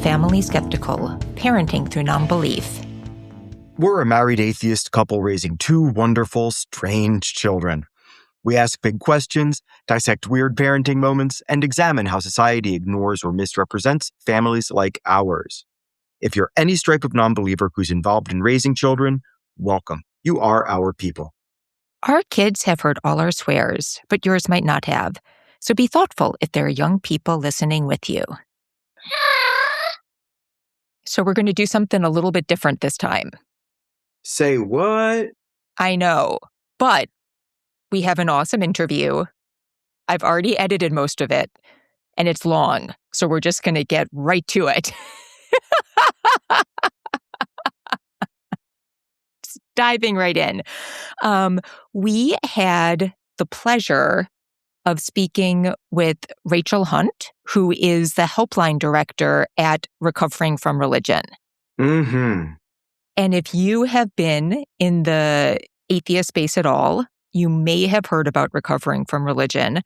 Family Skeptical: Parenting Through Nonbelief. We're a married atheist couple raising two wonderful, strange children. We ask big questions, dissect weird parenting moments, and examine how society ignores or misrepresents families like ours. If you're any stripe of non-believer who's involved in raising children, welcome. You are our people. Our kids have heard all our swears, but yours might not have. So be thoughtful if there are young people listening with you. So we're going to do something a little bit different this time. Say what? I know, but we have an awesome interview. I've already edited most of it, and it's long, so we're just going to get right to it. Just diving right in. We had the pleasure of speaking with Rachel Hunt, who is the Helpline Director at Recovering from Religion. Mm-hmm. And if you have been in the atheist space at all, you may have heard about Recovering from Religion.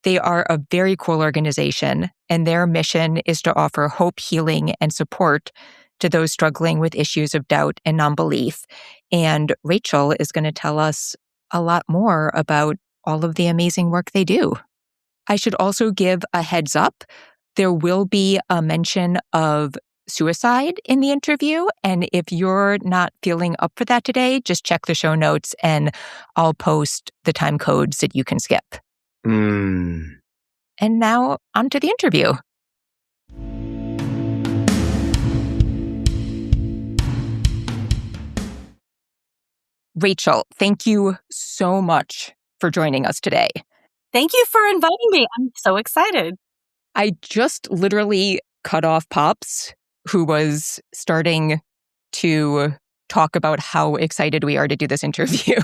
They are a very cool organization, and their mission is to offer hope, healing, and support to those struggling with issues of doubt and nonbelief. And Rachel is going to tell us a lot more about all of the amazing work they do. I should also give a heads up. There will be a mention of suicide in the interview. And if you're not feeling up for that today, just check the show notes and I'll post the time codes that you can skip. And now on to the interview. Rachel, thank you so much for joining us today. Thank you for inviting me. I'm so excited. I just literally cut off Pops, who was starting to talk about how excited we are to do this interview.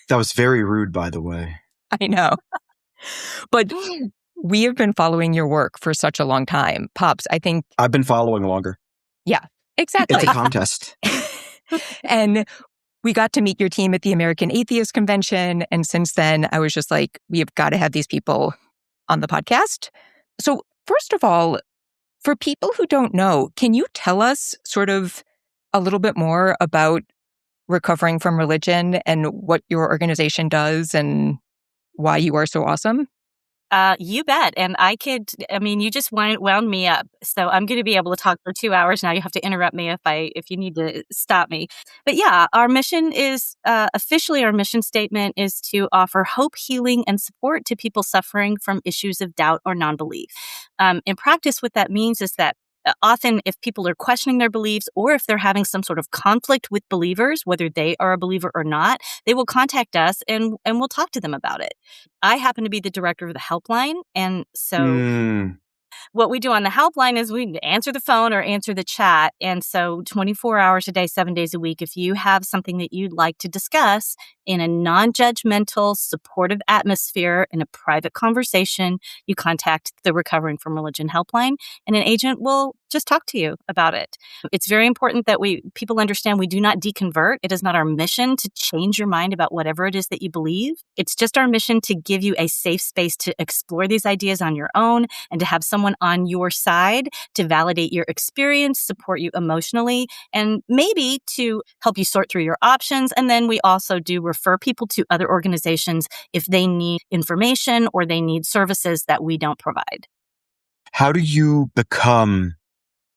That was very rude, by the way. I know. But we have been following your work for such a long time. Pops, I think... I've been following longer. Yeah, exactly. It's a contest. And we got to meet your team at the American Atheist Convention. And since then, I was just like, we have got to have these people on the podcast. So first of all, for people who don't know, can you tell us sort of a little bit more about Recovering from Religion and what your organization does and why you are so awesome? You bet. And you just wound me up. So I'm going to be able to talk for 2 hours now. You have to interrupt me if you need to stop me. But yeah, our mission is, officially our mission statement is to offer hope, healing, and support to people suffering from issues of doubt or non-belief. In practice, what that means is that often if people are questioning their beliefs or if they're having some sort of conflict with believers, whether they are a believer or not, they will contact us and we'll talk to them about it. I happen to be the director of the helpline. And so what we do on the helpline is we answer the phone or answer the chat. And so 24 hours a day, 7 days a week, if you have something that you'd like to discuss in a non-judgmental, supportive atmosphere, in a private conversation, you contact the Recovering from Religion helpline and an agent will just talk to you about it. It's very important that people understand we do not deconvert. It is not our mission to change your mind about whatever it is that you believe. It's just our mission to give you a safe space to explore these ideas on your own and to have someone on your side to validate your experience, support you emotionally, and maybe to help you sort through your options. And then we also do refer people to other organizations if they need information or they need services that we don't provide. How do you become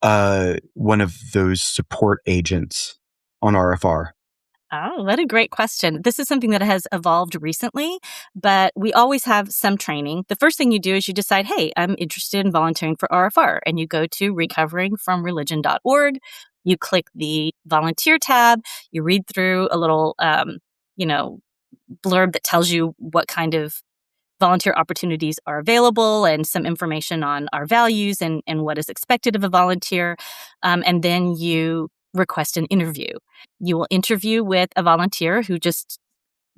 one of those support agents on RFR? Oh, what a great question. This is something that has evolved recently, but we always have some training. The first thing you do is you decide, hey, I'm interested in volunteering for RFR. And you go to recoveringfromreligion.org. You click the volunteer tab. You read through a little, blurb that tells you what kind of volunteer opportunities are available and some information on our values and what is expected of a volunteer. And then you request an interview. You will interview with a volunteer who just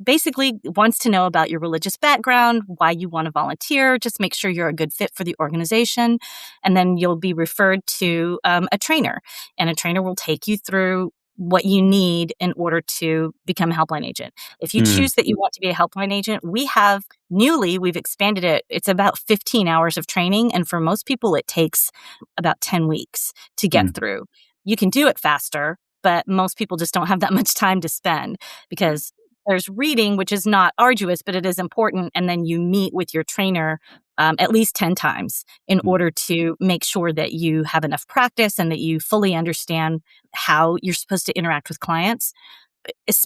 basically wants to know about your religious background, why you want to volunteer, just make sure you're a good fit for the organization. And then you'll be referred to a trainer. And a trainer will take you through what you need in order to become a helpline agent. If you choose that you want to be a helpline agent, we've expanded it. It's about 15 hours of training. And for most people, it takes about 10 weeks to get through. You can do it faster, but most people just don't have that much time to spend because there's reading, which is not arduous, but it is important. And then you meet with your trainer at least 10 times in order to make sure that you have enough practice and that you fully understand how you're supposed to interact with clients.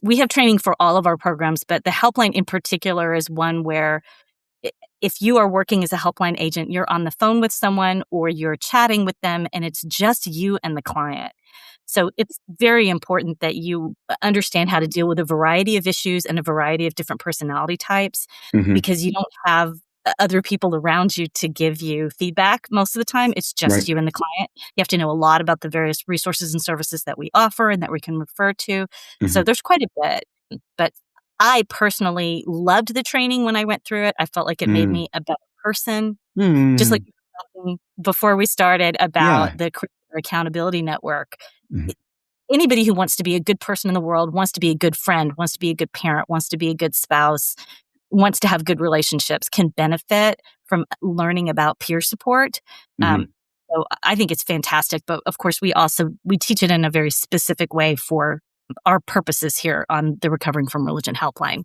We have training for all of our programs, but the helpline in particular is one where if you are working as a helpline agent, you're on the phone with someone or you're chatting with them and it's just you and the client. So it's very important that you understand how to deal with a variety of issues and a variety of different personality types because you don't have other people around you to give you feedback most of the time. It's just you and the client. You have to know a lot about the various resources and services that we offer and that we can refer to. So there's quite a bit. But I personally loved the training when I went through it. I felt like it made me a better person. Just like you were talking before we started about the Creator Accountability Network. Anybody who wants to be a good person in the world, wants to be a good friend, wants to be a good parent, wants to be a good spouse, wants to have good relationships can benefit from learning about peer support. So I think it's fantastic. But of course, we teach it in a very specific way for our purposes here on the Recovering from Religion Helpline.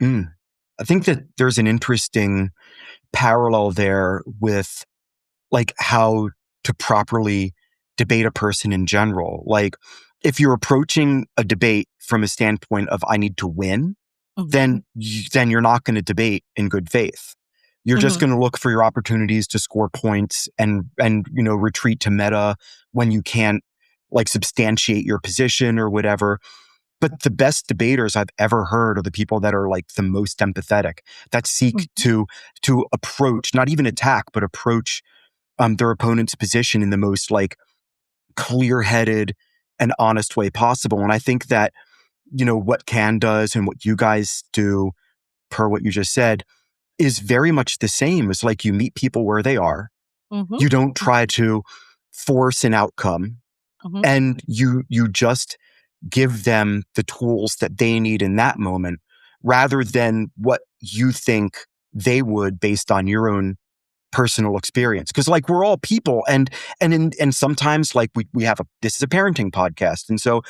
I think that there's an interesting parallel there with like how to properly debate a person in general. Like if you're approaching a debate from a standpoint of I need to win, then you're not going to debate in good faith. You're just going to look for your opportunities to score points and retreat to meta when you can't like substantiate your position or whatever. But the best debaters I've ever heard are the people that are like the most empathetic, that seek to approach, not even attack, but approach their opponent's position in the most like clear-headed and honest way possible. And I think that, what CAN does and what you guys do, per what you just said, is very much the same. It's like you meet people where they are. You don't try to force an outcome. And you just give them the tools that they need in that moment, rather than what you think they would based on your own personal experience. Because like we're all people, and sometimes like this is a parenting podcast, and so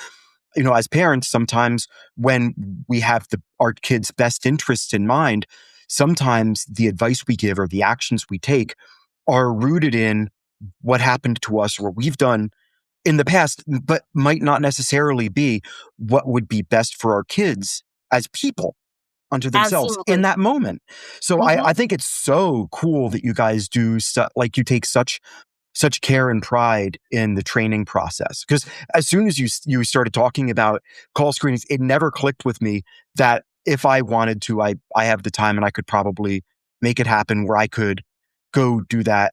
as parents, sometimes when we have our kids' best interests in mind, sometimes the advice we give or the actions we take are rooted in what happened to us or what we've done in the past, but might not necessarily be what would be best for our kids as people unto themselves in that moment. So I think it's so cool that you guys do like you take such care and pride in the training process. Because as soon as you started talking about call screenings, it never clicked with me that if I wanted to, I have the time and I could probably make it happen where I could go do that.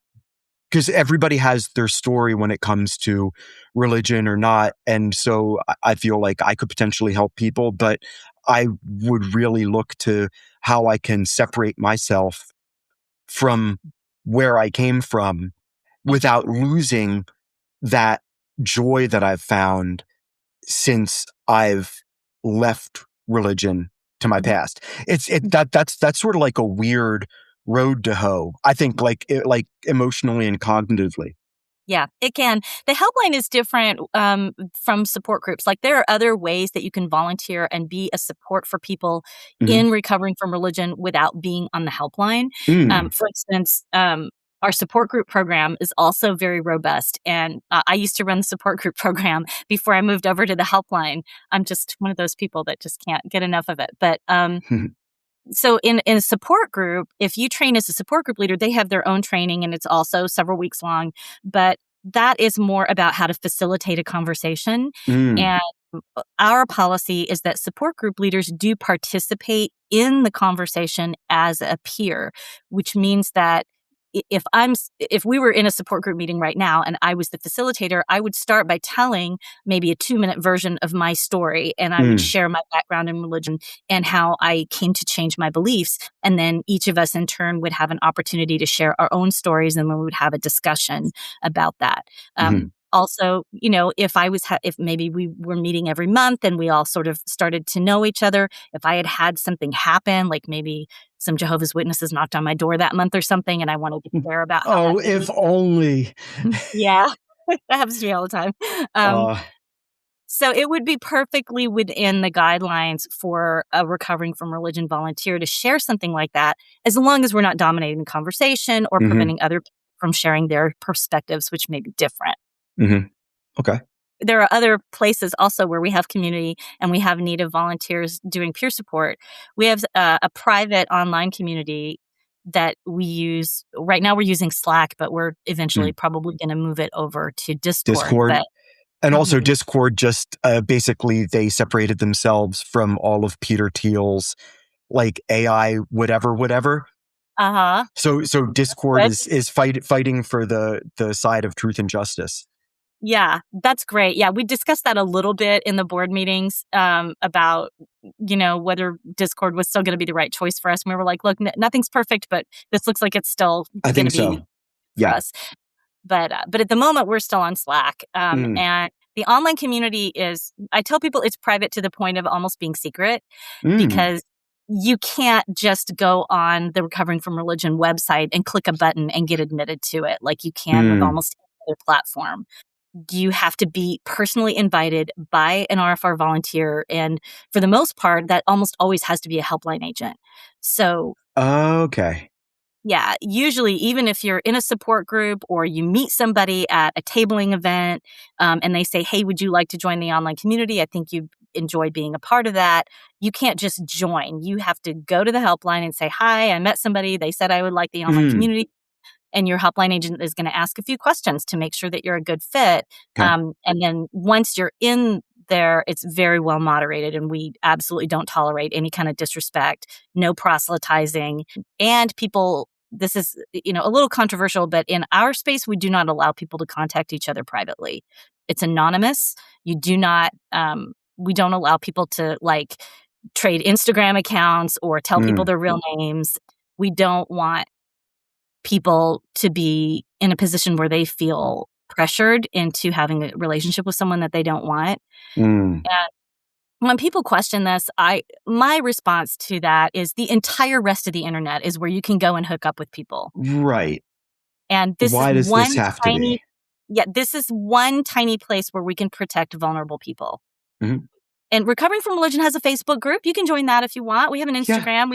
Because everybody has their story when it comes to religion or not. And so I feel like I could potentially help people, but I would really look to how I can separate myself from where I came from without losing that joy that I've found since I've left religion to my past. That's sort of like a weird road to hoe, I think, like emotionally and cognitively. Yeah, it can. The helpline is different from support groups. Like there are other ways that you can volunteer and be a support for people in recovering from religion without being on the helpline. For instance, our support group program is also very robust. And I used to run the support group program before I moved over to the helpline. I'm just one of those people that just can't get enough of it. But so in a support group, if you train as a support group leader, they have their own training and it's also several weeks long. But that is more about how to facilitate a conversation. And our policy is that support group leaders do participate in the conversation as a peer, which means that if we were in a support group meeting right now and I was the facilitator, I would start by telling maybe a 2-minute version of my story, and I would share my background in religion and how I came to change my beliefs. And then each of us in turn would have an opportunity to share our own stories, and then we would have a discussion about that. Also, if maybe we were meeting every month and we all sort of started to know each other, if I had something happen, like maybe some Jehovah's Witnesses knocked on my door that month or something, and I wanted to share about how Oh, that made if me. only. Yeah, that happens to me all the time. Uh, So it would be perfectly within the guidelines for a recovering from religion volunteer to share something like that, as long as we're not dominating the conversation or mhm, preventing other people from sharing their perspectives, which may be different. mhm. Okay. There are other places also where we have community and we have Native volunteers doing peer support. We have a private online community that we use. Right now we're using Slack, but we're eventually Mm. probably going to move it over to Discord. Discord. But And also Mhm. Discord just basically they separated themselves from all of Peter Thiel's like AI whatever. Uh-huh. So Discord Good. is fighting for the side of truth and justice. Yeah, that's great. Yeah, we discussed that a little bit in the board meetings, about, whether Discord was still gonna be the right choice for us. And we were like, "Look, nothing's perfect, but this looks like it's still I gonna think be so. for Yeah. us." But at the moment, we're still on Slack. Mm. And the online community I tell people it's private to the point of almost being secret, Mm. because you can't just go on the Recovering from Religion website and click a button and get admitted to it like you can with Mm. almost any other platform. You have to be personally invited by an RFR volunteer, and for the most part, that almost always has to be a helpline agent. So, Okay. yeah, usually, even if you're in a support group or you meet somebody at a tabling event, and they say, "Hey, would you like to join the online community? I think you'd enjoy being a part of that." You can't just join. You have to go to the helpline and say, "Hi, I met somebody. They said I would like the online Mm. community." And your helpline agent is going to ask a few questions to make sure that you're a good fit. Okay. And then once you're in there, it's very well moderated, and we absolutely don't tolerate any kind of disrespect, no proselytizing, and people. This is, a little controversial, but in our space, we do not allow people to contact each other privately. It's anonymous. You do not. We don't allow people to trade Instagram accounts or tell people Mm. their real names. We don't want people to be in a position where they feel pressured into having a relationship with someone that they don't want. Mm. And when people question this, my response to that is the entire rest of the internet is where you can go and hook up with people. Right. And this is Why does this have to be? this is one tiny place where we can protect vulnerable people. Mhm. And Recovering from Religion has a Facebook group. You can join that if you want. We have an Yeah. Instagram.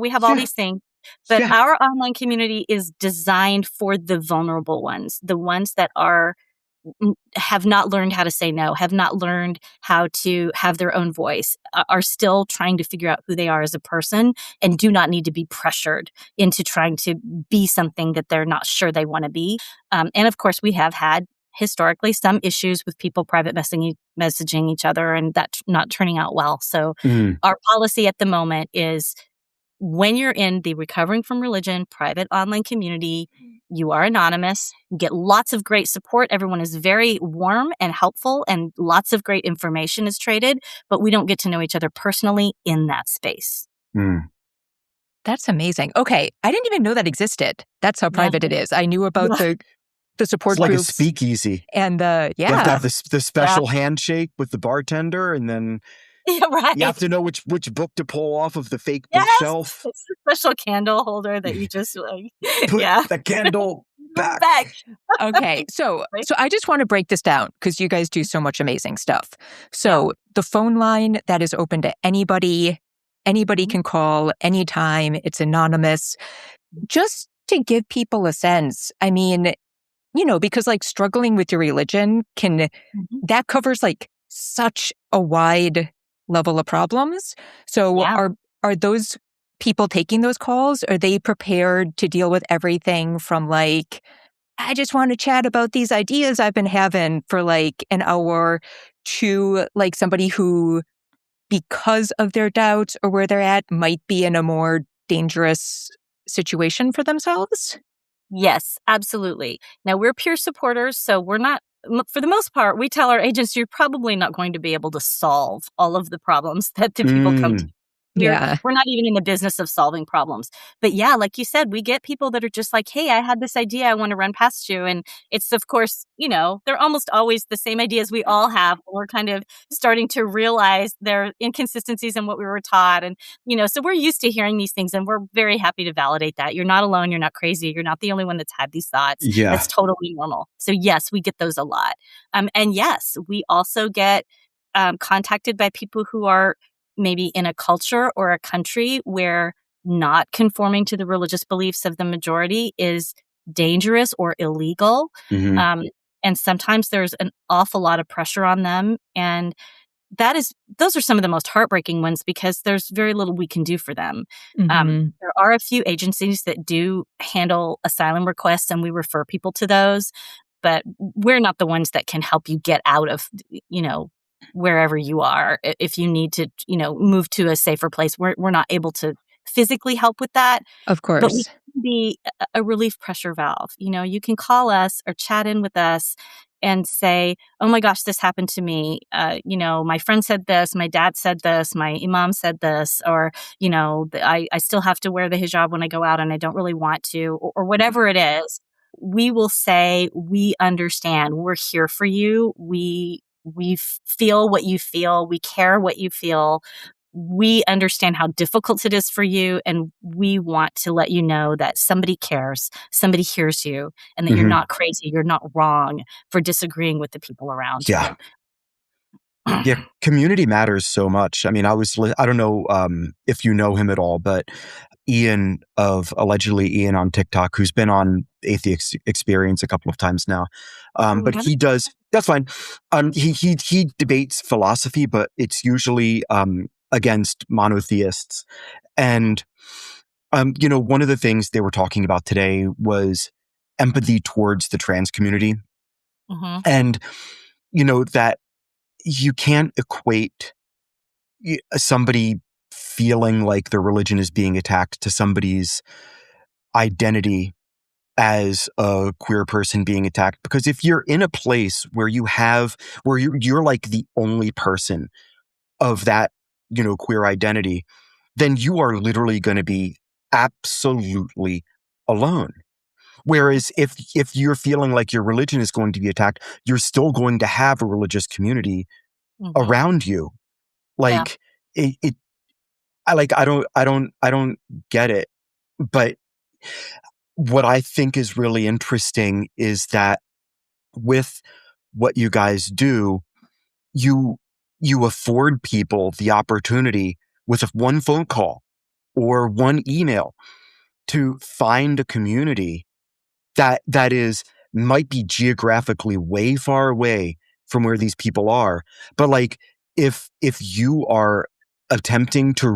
We have all Yeah. these things. But Yeah. our online community is designed for the vulnerable ones, the ones that have not learned how to say no, have not learned how to have their own voice, are still trying to figure out who they are as a person, and do not need to be pressured into trying to be something that they're not sure they want to be. And of course, we have had historically some issues with people private messaging each other, and that not turning out well. So Mm. our policy at the moment is, when you're in the Recovering from Religion private online community, you are anonymous. You get lots of great support. Everyone is very warm and helpful, and lots of great information is traded, but we don't get to know each other personally in that space. Mm. That's amazing. Okay, I didn't even know that existed. That's how Yeah. private it is. I knew about Yeah. the It's support like a groups speakeasy. and You have to yeah. have the special handshake with the bartender, and then Yeah, right. you have to know which book to pull off of the fake Yes. bookshelf. It's a special candle holder that you just Put yeah. the candle back. Okay, so I just want to break this down because you guys do so much amazing stuff. So the phone line that is open to anybody can call anytime. It's anonymous. Just to give people a sense, I mean, because struggling with your religion that covers such a wide level of problems. So Yeah. are those people taking those calls? Are they prepared to deal with everything from I just want to chat about these ideas I've been having for an hour, to somebody who, because of their doubts or where they're at, might be in a more dangerous situation for themselves? Yes, absolutely. Now, we're peer supporters, so we're not, for the most part, we tell our agents, you're probably not going to be able to solve all of the problems that the people come to. Mm. Yeah. We're not even in the business of solving problems. But yeah, like you said, we get people that are just like, hey, I had this idea I want to run past you. And it's, of course, they're almost always the same ideas we all have. We're kind of starting to realize their inconsistencies in what we were taught. And, so we're used to hearing these things, and we're very happy to validate that. You're not alone. You're not crazy. You're not the only one that's had these thoughts. Yeah. That's totally normal. So yes, we get those a lot. And yes, we also get contacted by people who are maybe in a culture or a country where not conforming to the religious beliefs of the majority is dangerous or illegal. Hmm. And sometimes there's an awful lot of pressure on them. And those are some of the most heartbreaking ones, because there's very little we can do for them. There are a few agencies that do handle asylum requests, and we refer people to those, but we're not the ones that can help you get out of, wherever you are. If you need to, move to a safer place, we're not able to physically help with that. Of But we course. can be a relief pressure valve. You can call us or chat in with us and say, oh my gosh, this happened to me. My friend said this, my dad said this, my imam said this, or, I still have to wear the hijab when I go out and I don't really want to, or whatever it is. We will say, we understand. We're here for you. We feel what you feel. We care what you feel. We understand how difficult it is for you, and we want to let you know that somebody cares, somebody hears you, and that you're Hmm. not crazy, you're not wrong for disagreeing with the people around Yeah. you. Yeah. Community matters so much. I mean, I don't know if you know him at all, but allegedly Ian on TikTok, who's been on Atheist Experience a couple of times now. But he does, that's fine. He debates philosophy, but it's usually against monotheists. And, one of the things they were talking about today was empathy towards the trans community. Mm-hmm. And, that you can't equate somebody feeling like their religion is being attacked to somebody's identity as a queer person being attacked. Because if you're in a place where you're like the only person of that, queer identity, then you are literally going to be absolutely alone. Whereas if you're feeling like your religion is going to be attacked, you're still going to have a religious community Mm-hmm. around you. Like I don't get it. But what I think is really interesting is that with what you guys do, you afford people the opportunity with one phone call or one email to find a community that might be geographically way far away from where these people are. But like, if you are attempting to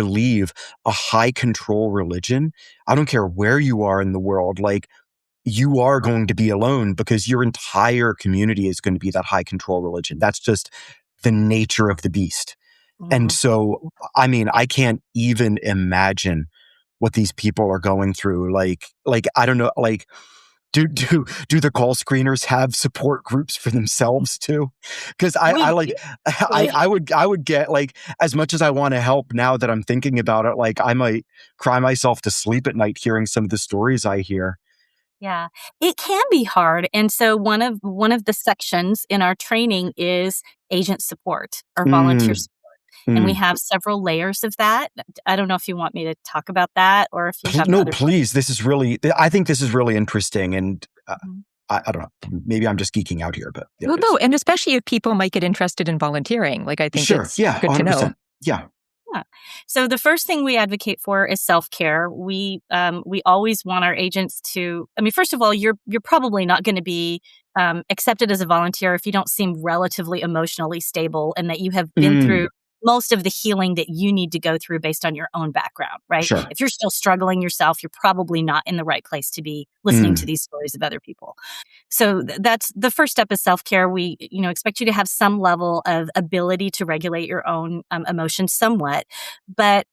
leave a high control religion, I don't care where you are in the world, like, you are going to be alone because your entire community is going to be that high control religion. That's just the nature of the beast. Mm-hmm. And so, I mean, I can't even imagine what these people are going through. Like, I don't know, like, do the call screeners have support groups for themselves too? Because I would get, like, as much as I want to help, now that I'm thinking about it, like, I might cry myself to sleep at night hearing some of the stories I hear. Yeah, it can be hard. And so one of the sections in our training is agent support or volunteer support. And we have several layers of that. I don't know if you want me to talk about that, or if you have No, other please. I think this is really interesting. And I don't know, maybe I'm just geeking out here, but. Well, no, and especially if people might get interested in volunteering. Like, I think it's good to know. Yeah. Yeah. So the first thing we advocate for is self-care. We always want our agents to, I mean, first of all, you're probably not going to be accepted as a volunteer if you don't seem relatively emotionally stable and that you have been through most of the healing that you need to go through based on your own background, right? Sure. If you're still struggling yourself, you're probably not in the right place to be listening to these stories of other people. So that's the first step is self-care. We, expect you to have some level of ability to regulate your own emotions somewhat, but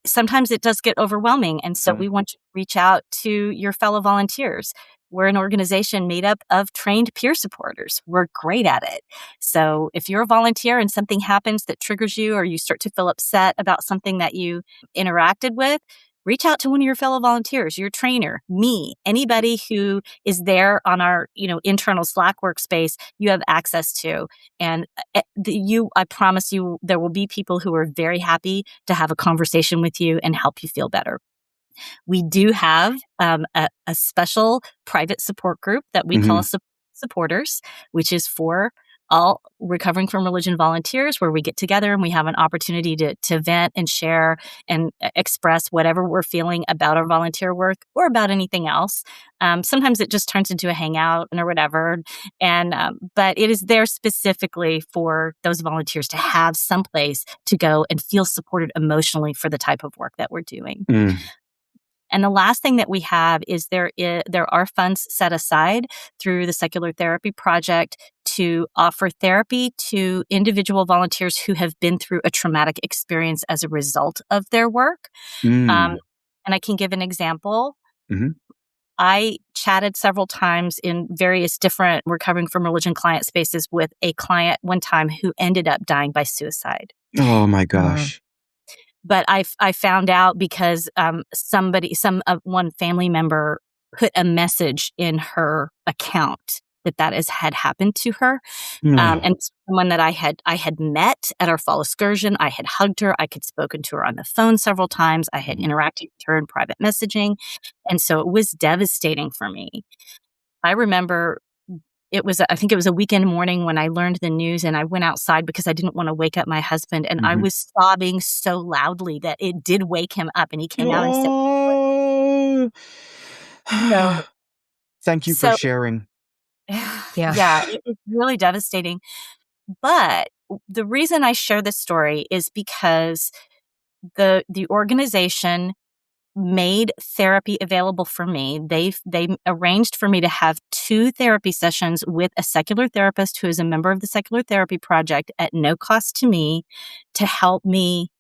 sometimes it does get overwhelming. And so we want you to reach out to your fellow volunteers. we're an organization made up of trained peer supporters. We're great at it. So if you're a volunteer and something happens that triggers you, or you start to feel upset about something that you interacted with, reach out to one of your fellow volunteers, your trainer, me, anybody who is there on our, internal Slack workspace, you have access to. And I promise you, there will be people who are very happy to have a conversation with you and help you feel better. We do have a special private support group that we call supporters, which is for all recovering from religion volunteers, where we get together and we have an opportunity to vent and share and express whatever we're feeling about our volunteer work or about anything else. Sometimes it just turns into a hangout or whatever. But it is there specifically for those volunteers to have someplace to go and feel supported emotionally for the type of work that we're doing. And the last thing that we have is there are funds set aside through the Secular Therapy Project to offer therapy to individual volunteers who have been through a traumatic experience as a result of their work. And I can give an example. I chatted several times in various different recovering from religion client spaces with a client one time who ended up dying by suicide. Oh my gosh. But I found out because one family member put a message in her account that had happened to her, and someone that I had met at our fall excursion. I had hugged her. I had spoken to her on the phone several times. I had interacted with her in private messaging, and so it was devastating for me. I remember. I think it was a weekend morning when I learned the news, and I went outside because I didn't want to wake up my husband, and I was sobbing so loudly that it did wake him up, and he came out and said, so, Thank you for sharing. Yeah, it's really devastating. But the reason I share this story is because the organization made therapy available for me. They arranged for me to have 2 therapy sessions with a secular therapist who is a member of the Secular Therapy Project at no cost to me, to help me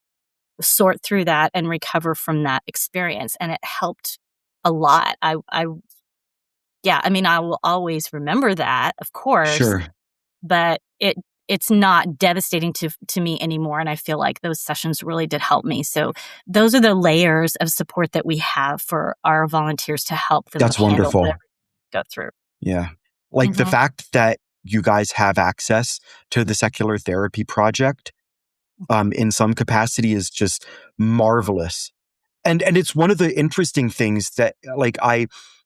sort through that and recover from that experience. And it helped a lot. I will always remember that, of course. Sure. But it's not devastating to me anymore. And I feel like those sessions really did help me. So those are the layers of support that we have for our volunteers to help them. That's wonderful. Go through. Yeah. Like the fact that you guys have access to the Secular Therapy Project in some capacity is just marvelous. And it's one of the interesting things that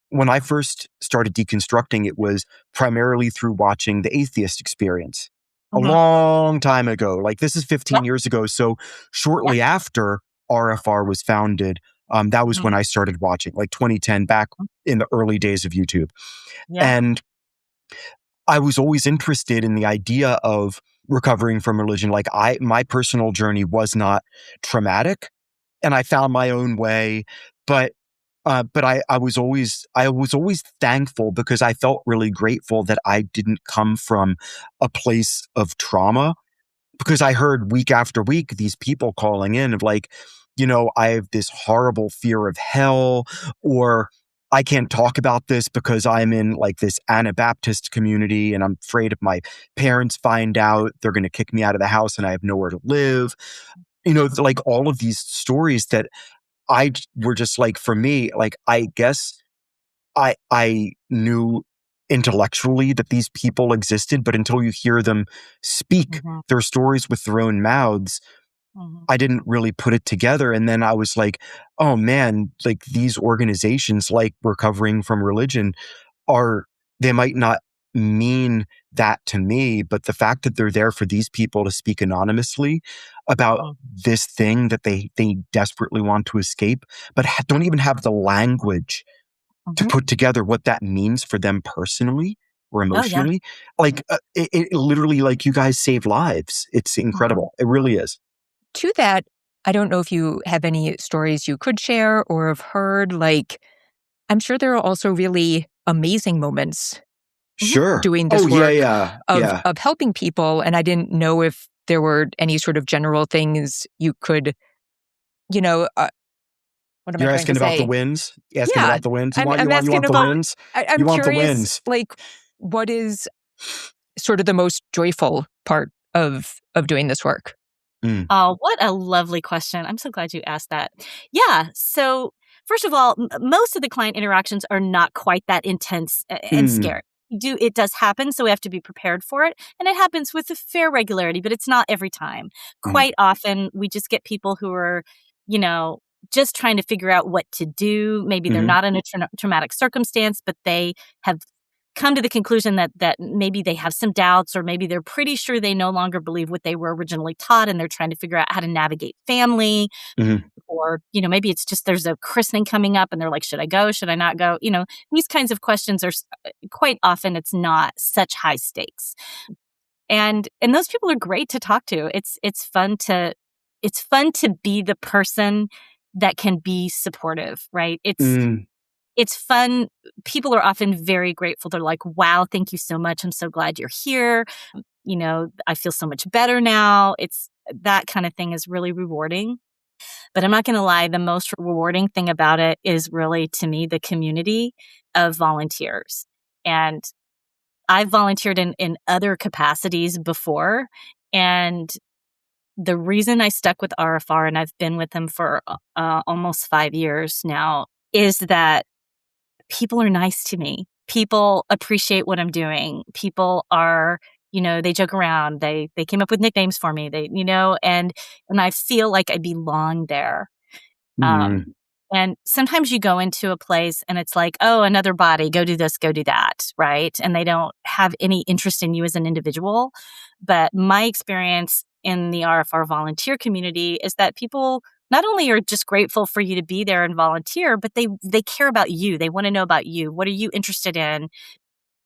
when I first started deconstructing, it was primarily through watching the Atheist Experience a long time ago. Like this is 15 years ago. So shortly after RFR was founded, that was when I started watching, like 2010, back in the early days of YouTube. And I was always interested in the idea of recovering from religion. Like my personal journey was not traumatic, and I found my own way, but I was always thankful, because I felt really grateful that I didn't come from a place of trauma, because I heard week after week these people calling in of like, I have this horrible fear of hell, or I can't talk about this because I'm in like this Anabaptist community and I'm afraid if my parents find out, they're going to kick me out of the house and I have nowhere to live. Like all of these stories that were just like, for me, like, I guess I knew intellectually that these people existed, but until you hear them speak their stories with their own mouths, I didn't really put it together. And then I was like, oh man, like these organizations like Recovering from Religion they might not mean that to me, but the fact that they're there for these people to speak anonymously about this thing that they desperately want to escape, but don't even have the language to put together what that means for them personally or emotionally. Like it literally, like, you guys save lives. It's incredible. It really is. To that, I don't know if you have any stories you could share or have heard. Like, I'm sure there are also really amazing moments doing this work of helping people. And I didn't know if there were any sort of general things you could, what am I You're trying to asking about the say? wins? Asking Yeah, about the wins? I'm You asking want the about. wins? You I'm want the curious, wins. like, what is sort of the most joyful part of doing this work? Mm, Oh, what a lovely question. I'm so glad you asked that. Yeah. So, first of all, most of the client interactions are not quite that intense and mm, scary. It does happen, so we have to be prepared for it. And it happens with a fair regularity, but it's not every time. mm, Quite often, we just get people who are, you know, just trying to figure out what to do. Maybe they're mhm, not in a traumatic circumstance, but they have come to the conclusion that maybe they have some doubts, or maybe they're pretty sure they no longer believe what they were originally taught, and they're trying to figure out how to navigate family. mhm, Or maybe it's just there's a christening coming up and they're like, should I go, should I not go? These kinds of questions are quite often, it's not such high stakes, and those people are great to talk to. It's fun to be the person that can be supportive, right? mm, It's fun. People are often very grateful. They're like, wow, thank you so much. I'm so glad you're here. I feel so much better now. It's that kind of thing is really rewarding. But I'm not going to lie, the most rewarding thing about it is really, to me, the community of volunteers. And I've volunteered in other capacities before. And the reason I stuck with RFR, and I've been with them for almost 5 years now, is that people are nice to me. People appreciate what I'm doing. People are, they joke around. They came up with nicknames for me. And I feel like I belong there. Um, mm, and sometimes you go into a place and it's like, oh, another body, go do this, go do that, right? And they don't have any interest in you as an individual. But my experience in the RFR volunteer community is that people not only are just grateful for you to be there and volunteer, but they care about you. They want to know about you. What are you interested in?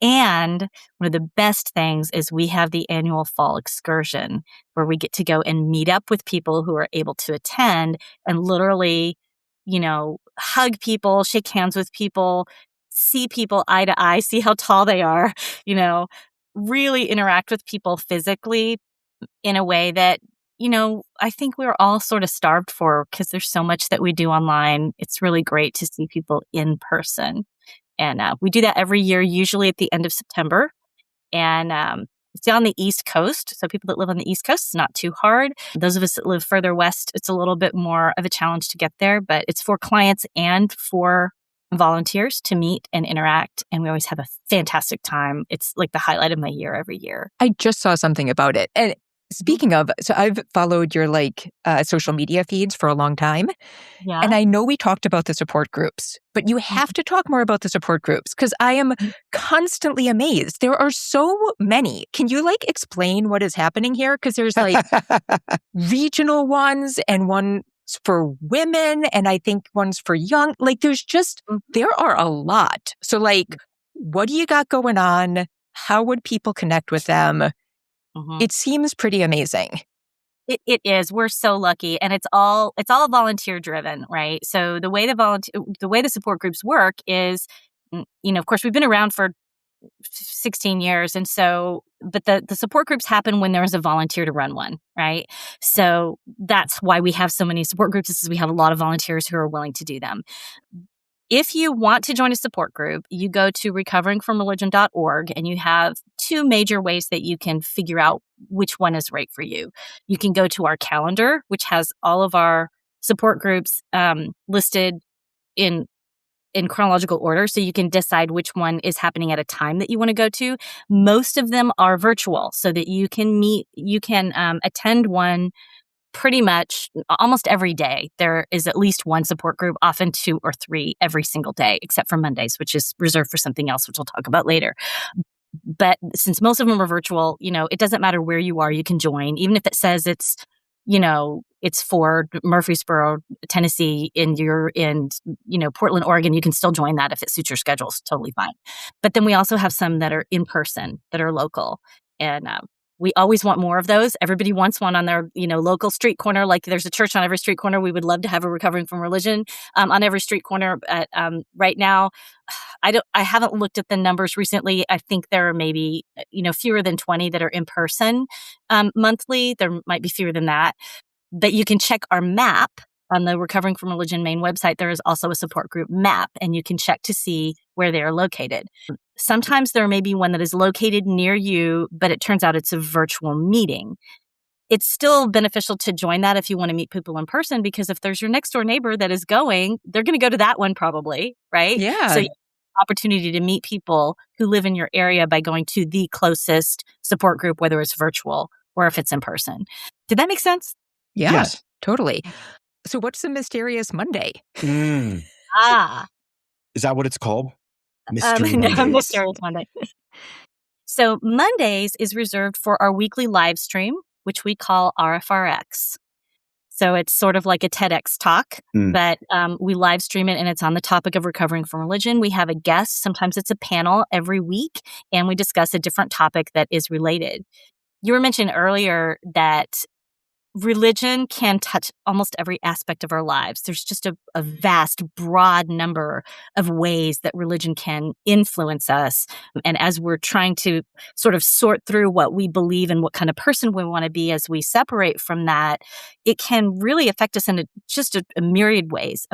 And one of the best things is we have the annual fall excursion where we get to go and meet up with people who are able to attend and literally, hug people, shake hands with people, see people eye to eye, see how tall they are, you know, really interact with people physically in a way that, I think we're all sort of starved for because there's so much that we do online. It's really great to see people in person. And we do that every year, usually at the end of September. And it's on the East Coast. So people that live on the East Coast, it's not too hard. Those of us that live further west, it's a little bit more of a challenge to get there. But it's for clients and for volunteers to meet and interact. And we always have a fantastic time. It's like the highlight of my year every year. I just saw something about it. And speaking of, so I've followed your social media feeds for a long time. Yeah. And I know we talked about the support groups, but you have to talk more about the support groups because I am constantly amazed. There are so many. Can you explain what is happening here? Because there's regional ones and ones for women, and I think ones for young. There are a lot. So what do you got going on? How would people connect with them? Mhm. It seems pretty amazing. It is. We're so lucky, and it's all volunteer driven, right? So the way the support groups work is, of course, we've been around for 16 years, and so, but the support groups happen when there is a volunteer to run one, right? So that's why we have so many support groups. Is we have a lot of volunteers who are willing to do them. If you want to join a support group, you go to recoveringfromreligion.org, and you have two major ways that you can figure out which one is right for you. You can go to our calendar, which has all of our support groups listed in chronological order, so you can decide which one is happening at a time that you want to go to. Most of them are virtual, so that you can attend one pretty much almost every day. There is at least one support group, often 2 or 3 every single day, except for Mondays, which is reserved for something else, which we'll talk about later. But since most of them are virtual, it doesn't matter where you are, you can join. Even if it says it's for Murfreesboro, Tennessee, and you're in, Portland, Oregon, you can still join that if it suits your schedule. It's totally fine. But then we also have some that are in person, that are local. And we always want more of those. Everybody wants one on their, local street corner. Like there's a church on every street corner. We would love to have a Recovering from Religion on every street corner. But right now, I haven't looked at the numbers recently. I think there are maybe, fewer than 20 that are in person monthly. There might be fewer than that. But you can check our map on the Recovering from Religion main website, there is also a support group map, and you can check to see where they are located. Sometimes there may be one that is located near you, but it turns out it's a virtual meeting. It's still beneficial to join that if you want to meet people in person, because if there's your next door neighbor that is going, they're going to go to that one probably, right? Yeah. So you have an opportunity to meet people who live in your area by going to the closest support group, whether it's virtual or if it's in person. Did that make sense? Yeah, Yes. totally. So what's the mysterious Monday? Ah, Is that what it's called? Mystery no, Mondays. Mysterious Monday. So Mondays is reserved for our weekly live stream, which we call RFRX. So it's sort of like a TEDx talk, but we live stream it, and it's on the topic of recovering from religion. We have a guest. Sometimes it's a panel every week, and we discuss a different topic that is related. You were mentioning earlier that religion can touch almost every aspect of our lives. There's just a vast, broad number of ways that religion can influence us. And as we're trying to sort of sort through what we believe and what kind of person we want to be as we separate from that, it can really affect us in just a myriad ways.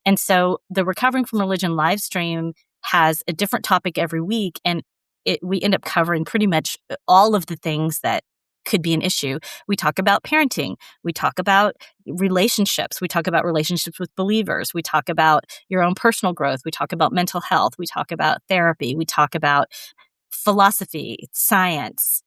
And so the Recovering from Religion live stream has a different topic every week, and we end up covering pretty much all of the things that could be an issue. We talk about parenting. We talk about relationships. We talk about relationships with believers. We talk about your own personal growth. We talk about mental health. We talk about therapy. We talk about philosophy, science,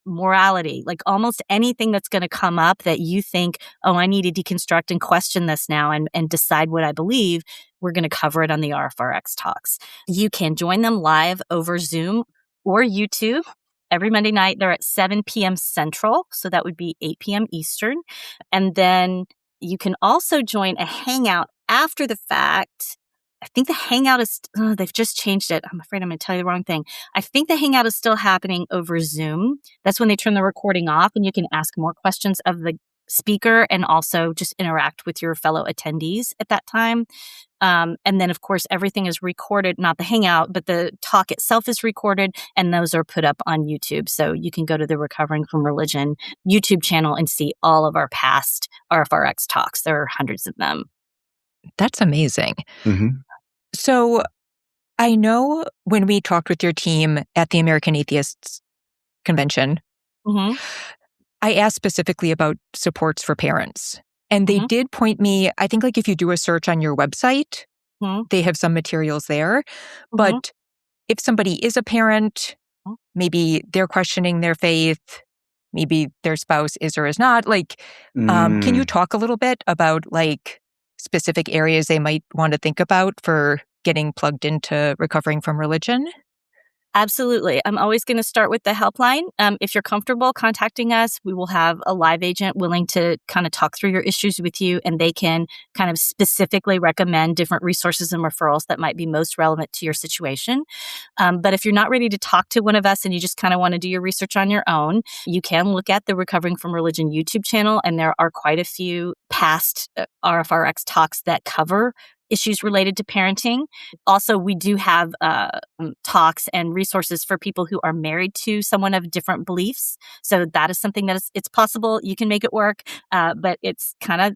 morality, like almost anything that's going to come up that you think, oh, I need to deconstruct and question this now and decide what I believe. We're going to cover it on the RFRX talks. You can join them live over Zoom or YouTube. Every Monday night, they're at 7 p.m. Central, so that would be 8 p.m. Eastern. And then you can also join a Hangout after the fact. I think the Hangout is, they've just changed it. I'm afraid I'm going to tell you the wrong thing. I think the Hangout is still happening over Zoom. That's when they turn the recording off, and you can ask more questions of the speaker and also just interact with your fellow attendees at that time. And then, of course, everything is recorded, not the Hangout, but the talk itself is recorded, and those are put up on YouTube. So you can go to the Recovering from Religion YouTube channel and see all of our past RFRX talks. There are hundreds of them. That's amazing. Mm-hmm. So I know when we talked with your team at the American Atheists Convention, I asked specifically about supports for parents. And they did point me, I think like if you do a search on your website, they have some materials there. But if somebody is a parent, maybe they're questioning their faith, maybe their spouse is or is not, like, can you talk a little bit about like specific areas they might want to think about for getting plugged into recovering from religion? Absolutely. I'm always going to start with the helpline. If you're comfortable contacting us, we will have a live agent willing to kind of talk through your issues with you, and they can kind of specifically recommend different resources and referrals that might be most relevant to your situation. But if you're not ready to talk to one of us and you just kind of want to do your research on your own, you can look at the Recovering from Religion YouTube channel, and there are quite a few past RFRX talks that cover issues related to parenting. Also, we do have talks and resources for people who are married to someone of different beliefs. So that is something that it's possible you can make it work, but it's kind of,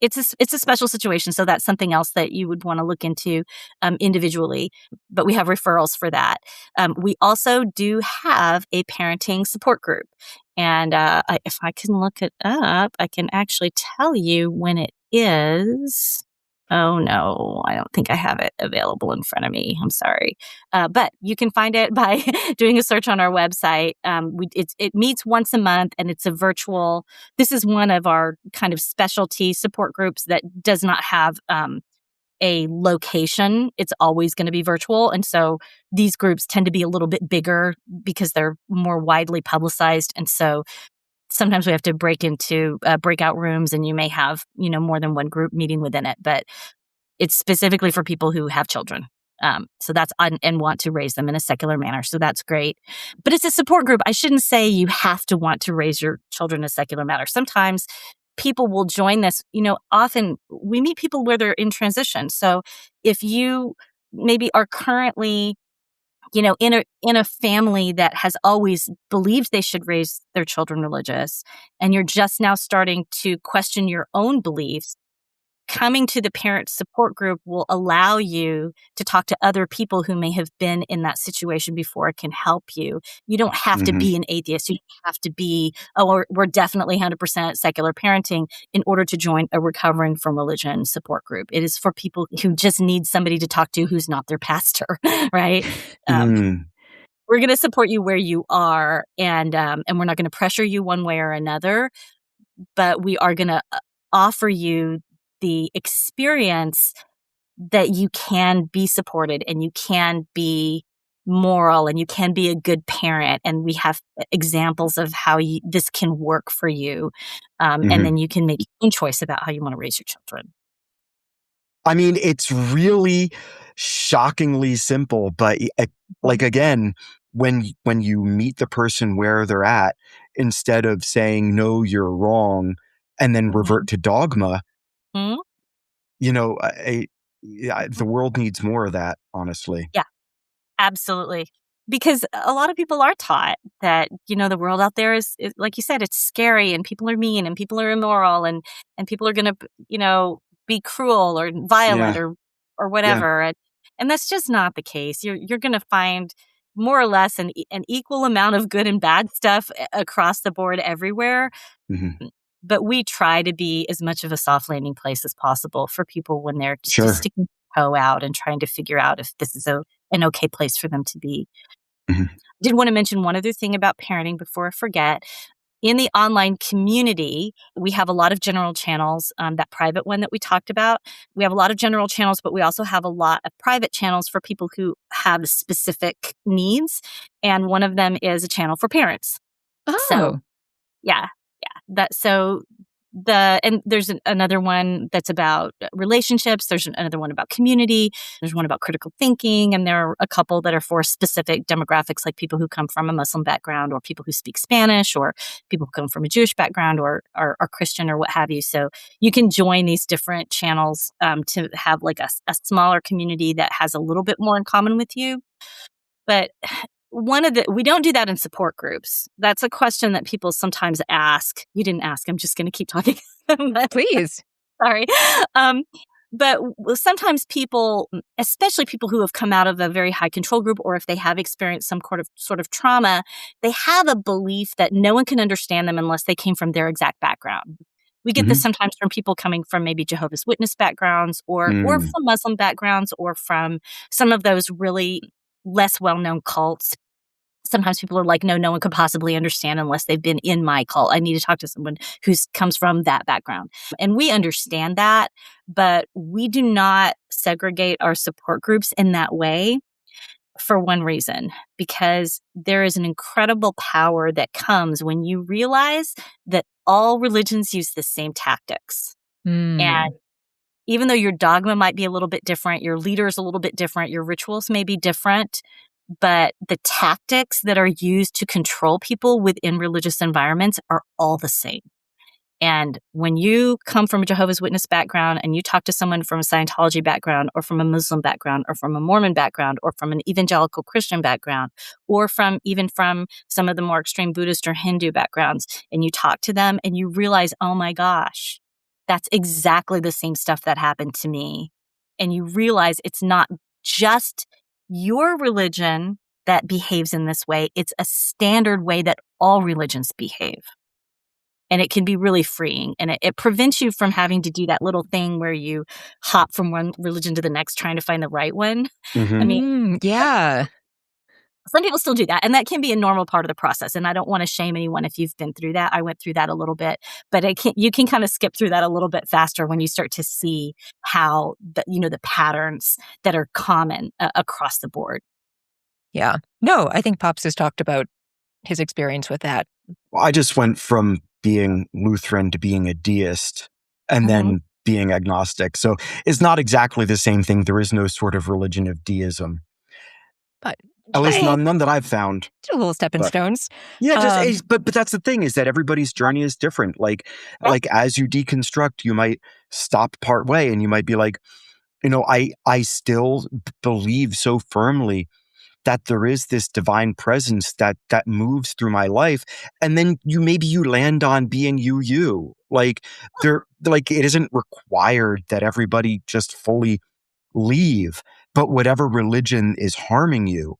it's a special situation. So that's something else that you would want to look into individually. But we have referrals for that. We also do have a parenting support group. And if I can look it up, I can actually tell you when it is. Oh, no, I don't think I have it available in front of me. I'm sorry. But you can find it by doing a search on our website. It meets once a month, and it's a virtual. This is one of our kind of specialty support groups that does not have a location. It's always going to be virtual. And so these groups tend to be a little bit bigger because they're more widely publicized. And so sometimes we have to break into breakout rooms, and you may have, more than one group meeting within it, but it's specifically for people who have children. So that's and want to raise them in a secular manner. So that's great. But it's a support group. I shouldn't say you have to want to raise your children in a secular manner. Sometimes people will join this. Often we meet people where they're in transition. So if you maybe are currently in a family that has always believed they should raise their children religious, and you're just now starting to question your own beliefs, coming to the parent support group will allow you to talk to other people who may have been in that situation before. It can help you. You don't have to be an atheist. You don't have to be, we're definitely 100% secular parenting in order to join a recovering from religion support group. It is for people who just need somebody to talk to who's not their pastor, right? We're going to support you where you are, and we're not going to pressure you one way or another, but we are going to offer you the experience that you can be supported and you can be moral and you can be a good parent. And we have examples of how this can work for you. And then you can make your own choice about how you want to raise your children. I mean, it's really shockingly simple, but like, again, when you meet the person where they're at, instead of saying, no, you're wrong, and then revert to dogma, the world needs more of that, honestly. Yeah, absolutely. Because a lot of people are taught that, the world out there is, like you said, it's scary and people are mean and people are immoral and people are going to, be cruel or violent or whatever. And that's just not the case. You're going to find more or less an equal amount of good and bad stuff across the board everywhere. But we try to be as much of a soft landing place as possible for people when they're just sticking their toe out and trying to figure out if this is an okay place for them to be. I did want to mention one other thing about parenting before I forget. In the online community, we have a lot of general channels, that private one that we talked about. We have a lot of general channels, but we also have a lot of private channels for people who have specific needs. And one of them is a channel for parents. So, yeah. And there's another one that's about relationships. There's another one about community. There's one about critical thinking. And there are a couple that are for specific demographics, like people who come from a Muslim background or people who speak Spanish or people who come from a Jewish background or are Christian or what have you. So you can join these different channels to have like a smaller community that has a little bit more in common with you. But we don't do that in support groups. That's a question that people sometimes ask. You didn't ask. I'm just going to keep talking. Please. Sorry. But sometimes people, especially people who have come out of a very high control group, or if they have experienced some sort of trauma, they have a belief that no one can understand them unless they came from their exact background. We get this sometimes from people coming from maybe Jehovah's Witness backgrounds or from Muslim backgrounds or from some of those really less well-known cults. Sometimes people are like, no one could possibly understand unless they've been in my cult. I need to talk to someone who comes from that background. And we understand that, but we do not segregate our support groups in that way for one reason, because there is an incredible power that comes when you realize that all religions use the same tactics. And even though your dogma might be a little bit different, your leader is a little bit different, your rituals may be different, but the tactics that are used to control people within religious environments are all the same. And when you come from a Jehovah's Witness background and you talk to someone from a Scientology background or from a Muslim background or from a Mormon background or from an evangelical Christian background or from some of the more extreme Buddhist or Hindu backgrounds, and you talk to them and you realize, oh my gosh, that's exactly the same stuff that happened to me. And you realize it's not just your religion that behaves in this way. It's a standard way that all religions behave. And it can be really freeing. And it prevents you from having to do that little thing where you hop from one religion to the next trying to find the right one. I mean, yeah. Some people still do that. And that can be a normal part of the process. And I don't want to shame anyone if you've been through that. I went through that a little bit. But you can kind of skip through that a little bit faster when you start to see how the patterns that are common across the board. Yeah. No, I think Pops has talked about his experience with that. I just went from being Lutheran to being a deist and then being agnostic. So it's not exactly the same thing. There is no sort of religion of deism. But at least none that I've found. Little stepping stones. Yeah, but that's the thing, is that everybody's journey is different. Like as you deconstruct, you might stop part way and you might be like, I still believe so firmly that there is this divine presence that moves through my life. And then maybe you land on being you. Like it isn't required that everybody just fully leave, but whatever religion is harming you,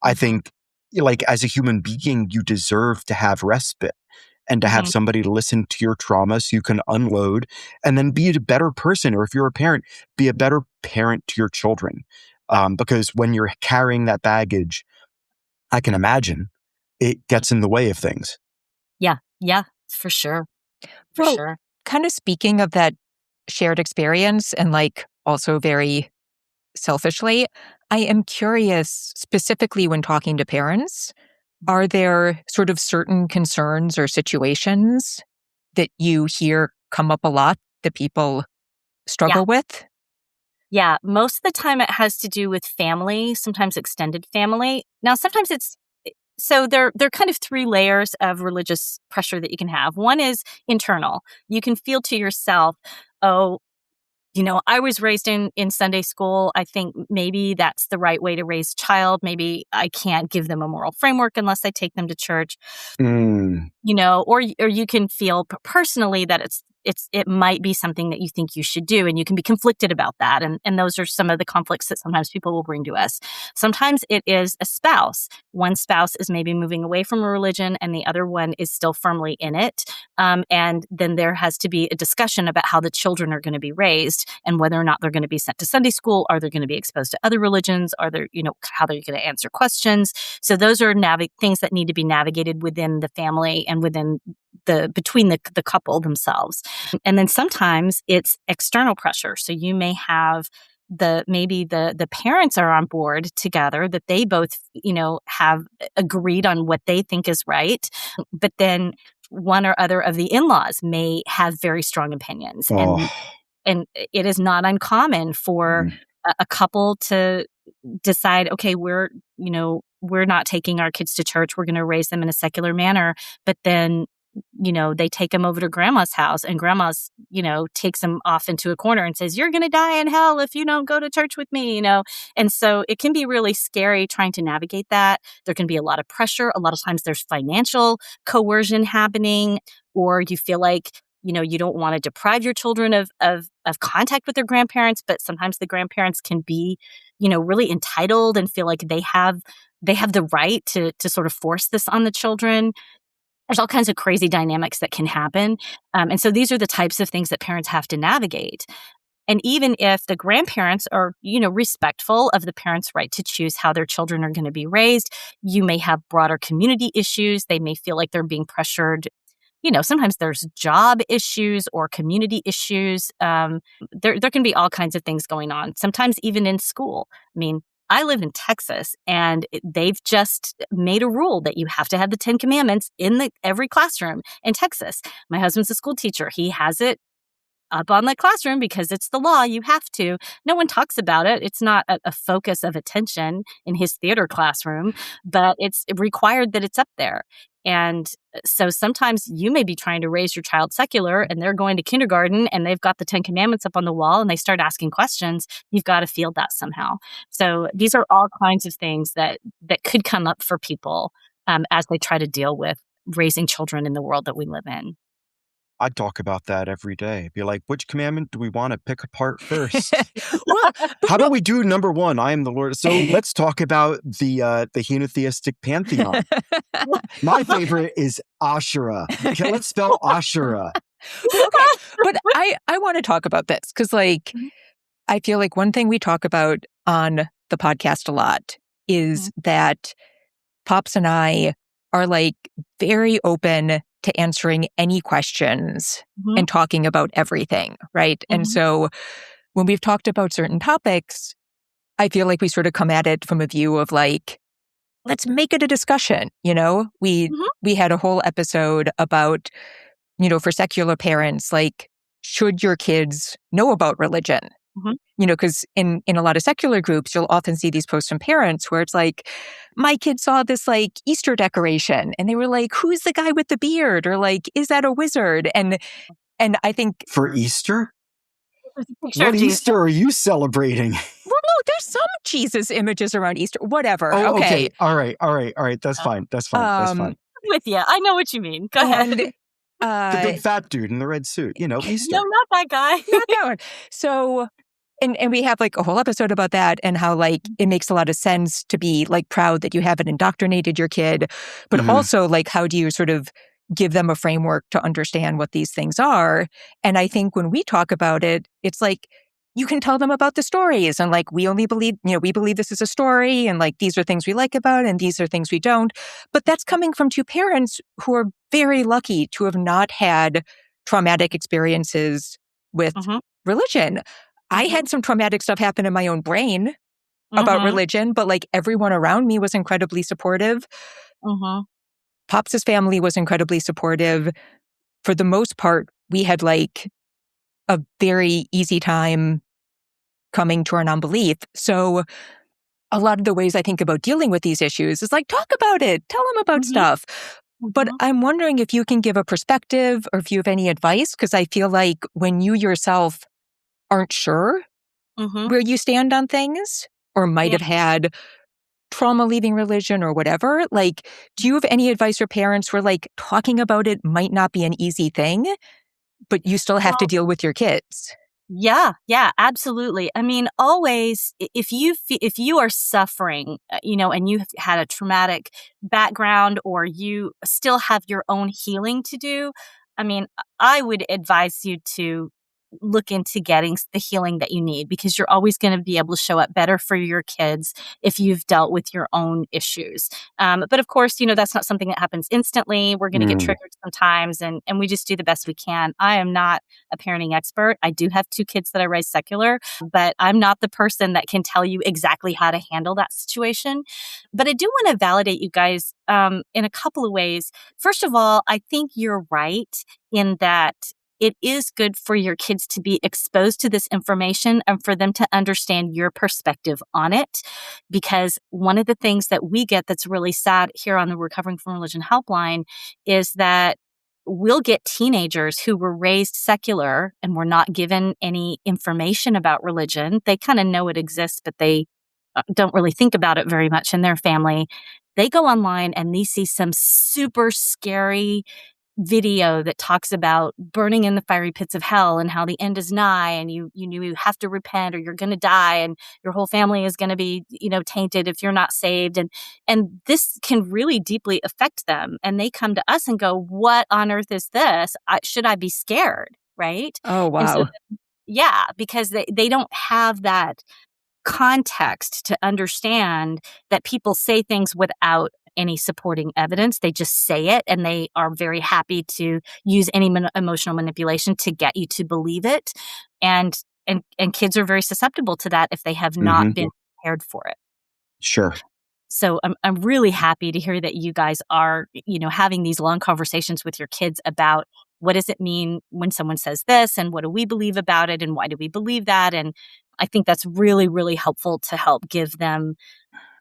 I think, like, as a human being, you deserve to have respite and to have somebody to listen to your trauma so you can unload and then be a better person. Or if you're a parent, be a better parent to your children. Because when you're carrying that baggage, I can imagine it gets in the way of things. Yeah, for sure. Sure. Kind of speaking of that shared experience and like also very selfishly, I am curious, specifically when talking to parents, are there sort of certain concerns or situations that you hear come up a lot that people struggle with? Yeah, most of the time it has to do with family, sometimes extended family. Now, sometimes so there are kind of three layers of religious pressure that you can have. One is internal. You can feel to yourself, oh, I was raised in Sunday school. I think maybe that's the right way to raise a child. Maybe I can't give them a moral framework unless I take them to church. Or you can feel personally that it might be something that you think you should do, and you can be conflicted about that. And those are some of the conflicts that sometimes people will bring to us. Sometimes it is a spouse. One spouse is maybe moving away from a religion and the other one is still firmly in it. And then there has to be a discussion about how the children are going to be raised and whether or not they're going to be sent to Sunday school. Are they going to be exposed to other religions? Are there, how they're going to answer questions? So those are things that need to be navigated within the family and between the couple themselves. And then sometimes it's external pressure. So you may have maybe the parents are on board together, that they both, have agreed on what they think is right. But then one or other of the in-laws may have very strong opinions. And it is not uncommon for a couple to decide, okay, we're not taking our kids to church. We're going to raise them in a secular manner. But then, they take them over to grandma's house, and grandma's, takes them off into a corner and says, you're going to die in hell if you don't go to church with me, And so it can be really scary trying to navigate that. There can be a lot of pressure. A lot of times there's financial coercion happening, or you feel like, you don't want to deprive your children of contact with their grandparents, but sometimes the grandparents can be, really entitled and feel like they have the right to sort of force this on the children. There's all kinds of crazy dynamics that can happen. And so these are the types of things that parents have to navigate. And even if the grandparents are, respectful of the parents' right to choose how their children are going to be raised, you may have broader community issues. They may feel like they're being pressured. Sometimes there's job issues or community issues. There can be all kinds of things going on, sometimes even in school. I mean, I live in Texas, and they've just made a rule that you have to have the 10 Commandments in every classroom in Texas. My husband's a school teacher. He has it up on the classroom because it's the law. You have to. No one talks about it. It's not a focus of attention in his theater classroom, but it's required that it's up there. And so sometimes you may be trying to raise your child secular, and they're going to kindergarten and they've got the 10 Commandments up on the wall and they start asking questions. You've got to field that somehow. So these are all kinds of things that could come up for people as they try to deal with raising children in the world that we live in. I talk about that every day. Be like, which commandment do we want to pick apart first? How about we do number one? I am the Lord. So let's talk about the henotheistic pantheon. My favorite is Asherah. Okay, let's spell Asherah. Okay, but I want to talk about this because, I feel like one thing we talk about on the podcast a lot is that Pops and I are very open to answering any questions and talking about everything, right? And so when we've talked about certain topics, I feel like we sort of come at it from a view of let's make it a discussion, We had a whole episode about, for secular parents, should your kids know about religion? Because in a lot of secular groups, you'll often see these posts from parents where it's my kid saw this Easter decoration and they were like, who's the guy with the beard? Or is that a wizard? And I think for Easter, what Easter are you celebrating? Well, there's some Jesus images around Easter. Whatever. Oh, okay. All right. That's fine. That's fine. I'm with you. I know what you mean. Go ahead. The big fat dude in the red suit, Easter. No, not that guy. Not that one. So, and we have like a whole episode about that and how like it makes a lot of sense to be like proud that you haven't indoctrinated your kid, but Mhm. also like how do you sort of give them a framework to understand what these things are? And I think when we talk about it, it's like you can tell them about the stories and like we only believe, we believe this is a story and like these are things we like about and these are things we don't. But that's coming from two parents who are very lucky to have not had traumatic experiences with religion. I had some traumatic stuff happen in my own brain about religion, but like everyone around me was incredibly supportive. Pops' family was incredibly supportive. For the most part, we had like a very easy time coming to our non-belief. So a lot of the ways I think about dealing with these issues is like, talk about it, tell them about stuff. But I'm wondering if you can give a perspective or if you have any advice, because I feel like when you yourself aren't sure where you stand on things or might have had trauma leaving religion or whatever, like, do you have any advice for parents where like talking about it might not be an easy thing, but you still have to deal with your kids? Yeah, absolutely. I mean, always, if you are suffering, and you've had a traumatic background or you still have your own healing to do, I mean, I would advise you to look into getting the healing that you need because you're always going to be able to show up better for your kids if you've dealt with your own issues. But of course, that's not something that happens instantly. We're going to get triggered sometimes and we just do the best we can. I am not a parenting expert. I do have 2 kids that I raised secular, but I'm not the person that can tell you exactly how to handle that situation. But I do want to validate you guys in a couple of ways. First of all, I think you're right in that it is good for your kids to be exposed to this information and for them to understand your perspective on it. Because one of the things that we get that's really sad here on the Recovering from Religion Helpline is that we'll get teenagers who were raised secular and were not given any information about religion. They kind of know it exists, but they don't really think about it very much in their family. They go online and they see some super scary video that talks about burning in the fiery pits of hell and how the end is nigh and you have to repent or you're going to die and your whole family is going to be tainted if you're not saved, and this can really deeply affect them, and they come to us and go, what on earth is this? Should I be scared? Right? Oh, wow. And so, because they don't have that context to understand that people say things without any supporting evidence. They just say it, and they are very happy to use any emotional manipulation to get you to believe it. And kids are very susceptible to that if they have not been prepared for it. Sure. So I'm really happy to hear that you guys are, having these long conversations with your kids about what does it mean when someone says this and what do we believe about it and why do we believe that? And I think that's really, really helpful to help give them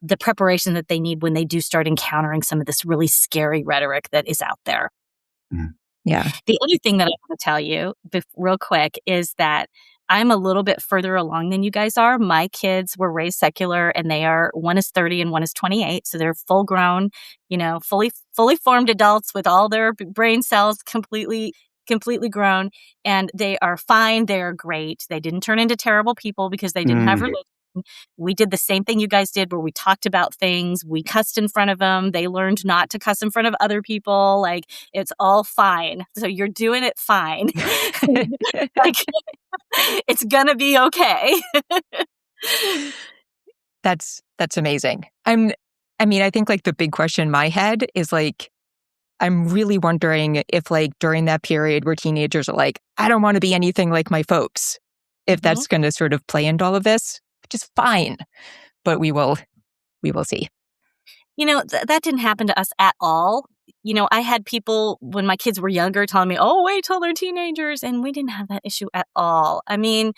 the preparation that they need when they do start encountering some of this really scary rhetoric that is out there. Yeah. The other thing that I want to tell you real quick is that I'm a little bit further along than you guys are. My kids were raised secular and one is 30 and one is 28. So they're full grown, fully formed adults with all their brain cells completely grown, and they are fine. They're great. They didn't turn into terrible people because they didn't have religion. We did the same thing you guys did where we talked about things. We cussed in front of them. They learned not to cuss in front of other people. Like, it's all fine. So you're doing it fine. Like, it's going to be okay. That's amazing. I think like the big question in my head is like, I'm really wondering if like during that period where teenagers are like, I don't want to be anything like my folks, if that's going to sort of play into all of this, which is fine, but we will see. That didn't happen to us at all. I had people when my kids were younger telling me, oh, wait till they're teenagers. And we didn't have that issue at all. I mean,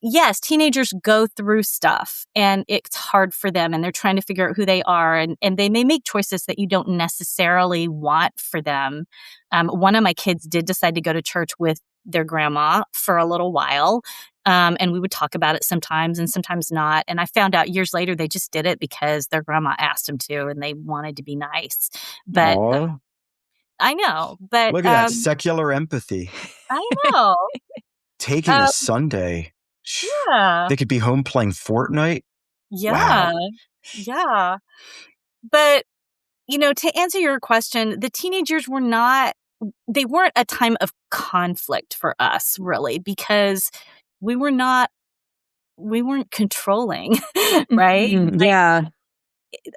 yes, teenagers go through stuff and it's hard for them and they're trying to figure out who they are and they may make choices that you don't necessarily want for them. One of my kids did decide to go to church with their grandma for a little while. And we would talk about it sometimes and sometimes not. And I found out years later they just did it because their grandma asked them to and they wanted to be nice. But Aw, I know, but look at that secular empathy. I know. Taking a Um, Sunday. yeah. They could be home playing Fortnite. Yeah. Wow. Yeah. But, to answer your question, the teenagers they weren't a time of conflict for us really because we weren't controlling, right? Like, Yeah.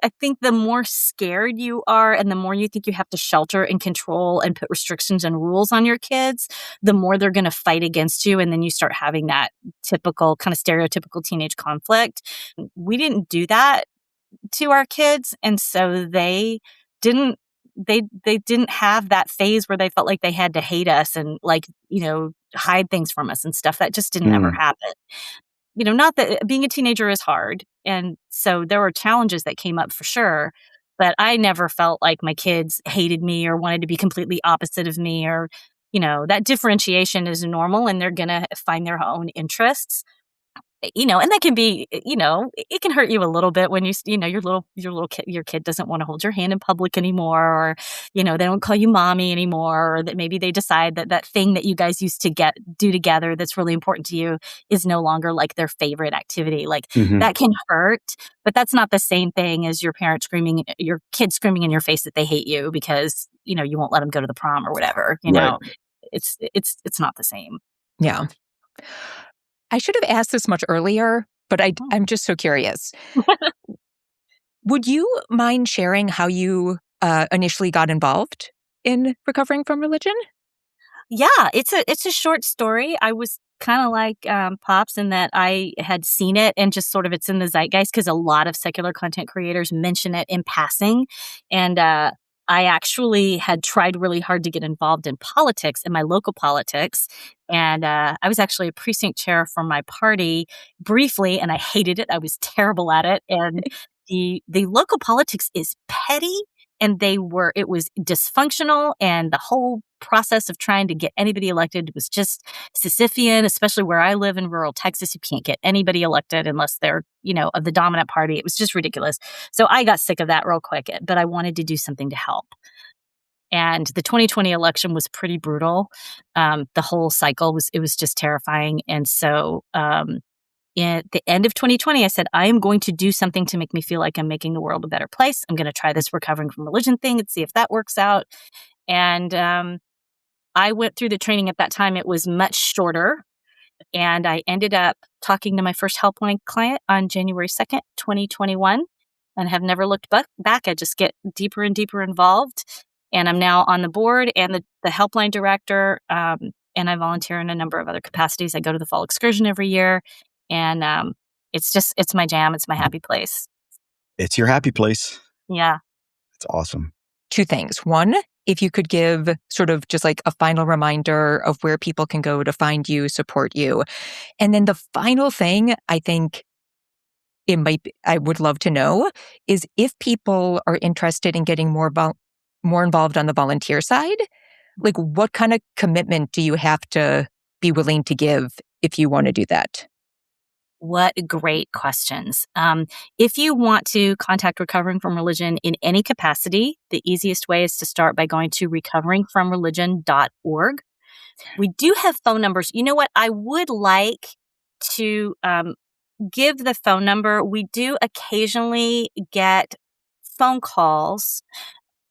I think the more scared you are and the more you think you have to shelter and control and put restrictions and rules on your kids, the more they're going to fight against you. And then you start having that typical kind of stereotypical teenage conflict. We didn't do that to our kids. And so didn't, they didn't have that phase where they felt like they had to hate us and like, hide things from us and stuff. That just didn't ever Mm. happen. Not that being a teenager is hard. And so there were challenges that came up for sure. But I never felt like my kids hated me or wanted to be completely opposite of me or, that differentiation is normal and they're going to find their own interests. And that can be, it can hurt you a little bit when your kid doesn't want to hold your hand in public anymore, or, they don't call you mommy anymore, or that maybe they decide that thing that you guys used to do together that's really important to you is no longer like their favorite activity. Like Mhm. that can hurt, but that's not the same thing as your kid screaming in your face that they hate you because, you won't let them go to the prom or whatever, Right. It's not the same. Yeah. I should have asked this much earlier, but I'm just so curious. Would you mind sharing how you initially got involved in recovering from religion? Yeah, it's a short story. I was kind of like Pops in that I had seen it and just sort of it's in the zeitgeist because a lot of secular content creators mention it in passing. And I actually had tried really hard to get involved in politics, in my local politics. And I was actually a precinct chair for my party briefly, and I hated it. I was terrible at it. And the local politics is petty and it was dysfunctional, and the whole process of trying to get anybody elected was just Sisyphean, especially where I live in rural Texas. You can't get anybody elected unless they're, of the dominant party. It was just ridiculous. So I got sick of that real quick, but I wanted to do something to help. And the 2020 election was pretty brutal. The whole cycle was just terrifying. And so at the end of 2020, I said, I am going to do something to make me feel like I'm making the world a better place. I'm going to try this recovering from religion thing and see if that works out. And I went through the training at that time. It was much shorter. And I ended up talking to my first Helpline client on January 2nd, 2021, and have never looked back. I just get deeper and deeper involved. And I'm now on the board and the Helpline Director. And I volunteer in a number of other capacities. I go to the fall excursion every year. And it's my jam. It's my happy place. It's your happy place. Yeah. It's awesome. Two things. One, if you could give sort of just like a final reminder of where people can go to find you, support you. And then the final thing I think I would love to know is if people are interested in getting more involved on the volunteer side, like what kind of commitment do you have to be willing to give if you want to do that? What great questions. If you want to contact Recovering from Religion in any capacity, the easiest way is to start by going to recoveringfromreligion.org. We do have phone numbers. You know what? I would like to give the phone number. We do occasionally get phone calls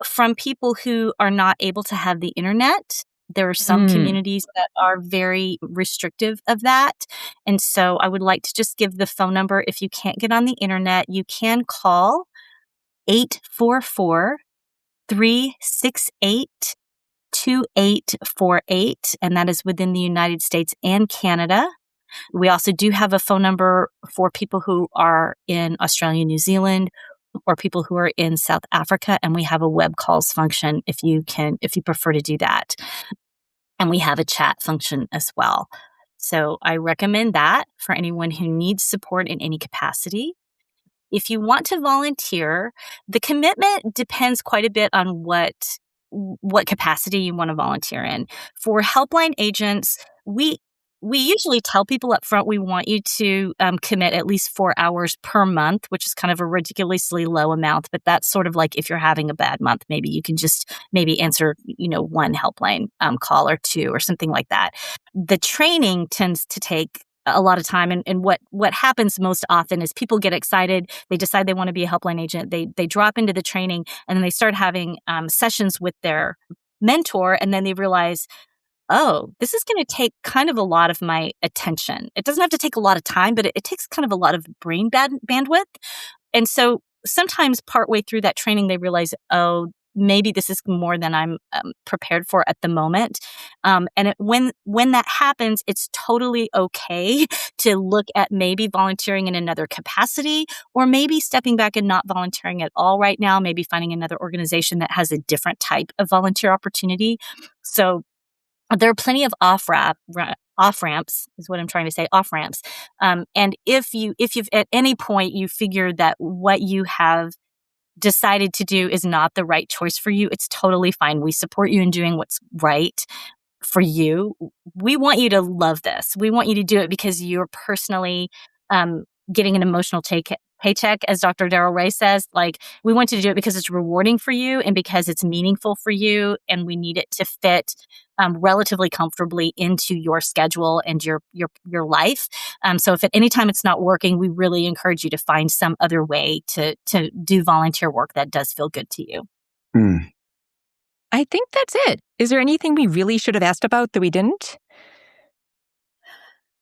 from people who are not able to have the internet. There are some communities that are very restrictive of that. And so I would like to just give the phone number. If you can't get on the internet, you can call 844-368-2848. And that is within the United States and Canada. We also do have a phone number for people who are in Australia, New Zealand, or people who are in South Africa, and we have a web calls function if you prefer to do that. And we have a chat function as well. So I recommend that for anyone who needs support in any capacity. If you want to volunteer, the commitment depends quite a bit on what capacity you want to volunteer in. For Helpline agents, we we usually tell people up front we want you to commit at least 4 hours per month, which is kind of a ridiculously low amount. But that's sort of like if you're having a bad month, maybe you can just maybe answer, one helpline call or two or something like that. The training tends to take a lot of time. And what happens most often is people get excited. They decide they want to be a helpline agent. They drop into the training and then they start having sessions with their mentor. And then they realize, oh, this is going to take kind of a lot of my attention. It doesn't have to take a lot of time, but it takes kind of a lot of brain bandwidth. And so sometimes partway through that training, they realize, oh, maybe this is more than I'm prepared for at the moment. When that happens, it's totally okay to look at maybe volunteering in another capacity, or maybe stepping back and not volunteering at all right now, maybe finding another organization that has a different type of volunteer opportunity. So there are plenty of off ramps is what I'm trying to say, off ramps. And if you've at any point you figure that what you have decided to do is not the right choice for you, it's totally fine. We support you in doing what's right for you. We want you to love this. We want you to do it because you're personally getting an emotional paycheck, as Dr. Darrell Ray says. Like, we want you to do it because it's rewarding for you and because it's meaningful for you, and we need it to fit relatively comfortably into your schedule and your life. So if at any time it's not working, we really encourage you to find some other way to do volunteer work that does feel good to you. Mm. I think that's it. Is there anything we really should have asked about that we didn't?